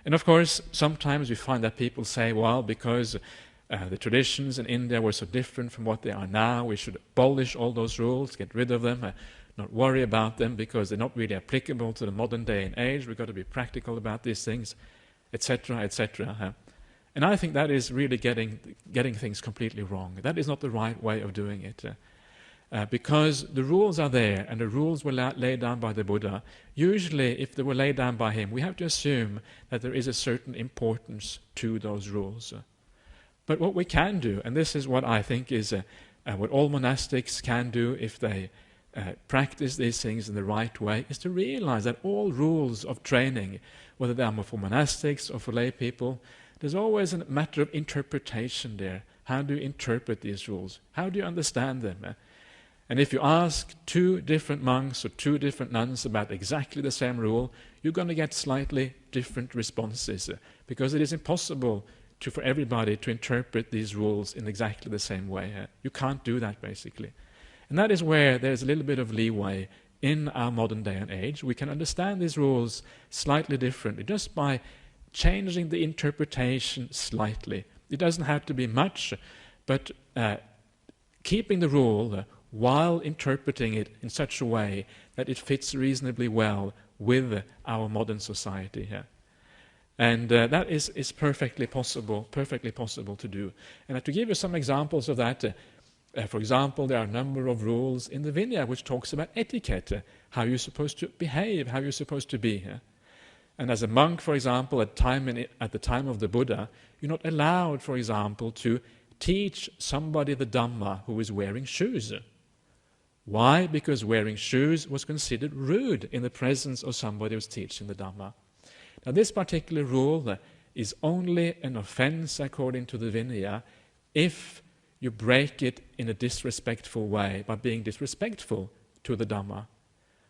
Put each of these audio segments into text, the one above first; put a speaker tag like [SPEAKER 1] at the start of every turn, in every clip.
[SPEAKER 1] And of course, sometimes we find that people say, well, because the traditions in India were so different from what they are now, we should abolish all those rules, get rid of them, not worry about them because they're not really applicable to the modern day and age. We've got to be practical about these things, etc., etc. And I think that is really getting things completely wrong. That is not the right way of doing it. Because the rules are there, and the rules were laid down by the Buddha. Usually, if they were laid down by him, we have to assume that there is a certain importance to those rules. But what we can do, and this is what I think is what all monastics can do if they practice these things in the right way, is to realize that all rules of training, whether they are for monastics or for lay people, there's always a matter of interpretation there. How do you interpret these rules? How do you understand them? And if you ask two different monks or two different nuns about exactly the same rule, you're going to get slightly different responses, because it is impossible for everybody to interpret these rules in exactly the same way. You can't do that, basically. And that is where there's a little bit of leeway in our modern day and age. We can understand these rules slightly differently, just by changing the interpretation slightly. It doesn't have to be much, but keeping the rule while interpreting it in such a way that it fits reasonably well with our modern society here. And that is perfectly possible to do. And to give you some examples of that, for example, there are a number of rules in the Vinaya which talks about etiquette, how you're supposed to behave, how you're supposed to be. And as a monk, for example, at the time of the Buddha, you're not allowed, for example, to teach somebody the Dhamma who is wearing shoes. Why? Because wearing shoes was considered rude in the presence of somebody who's teaching the Dhamma. Now, this particular rule is only an offense according to the Vinaya if you break it in a disrespectful way, by being disrespectful to the Dhamma.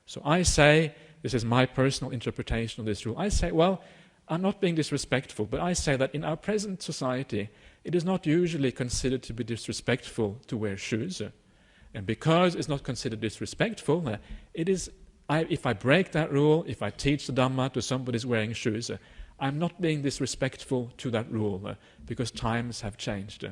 [SPEAKER 1] So I say, this is my personal interpretation of this rule, I say, well, I'm not being disrespectful, but I say that in our present society, it is not usually considered to be disrespectful to wear shoes. And because it's not considered disrespectful, if I break that rule, if I teach the Dhamma to somebody who's wearing shoes, I'm not being disrespectful to that rule, because times have changed.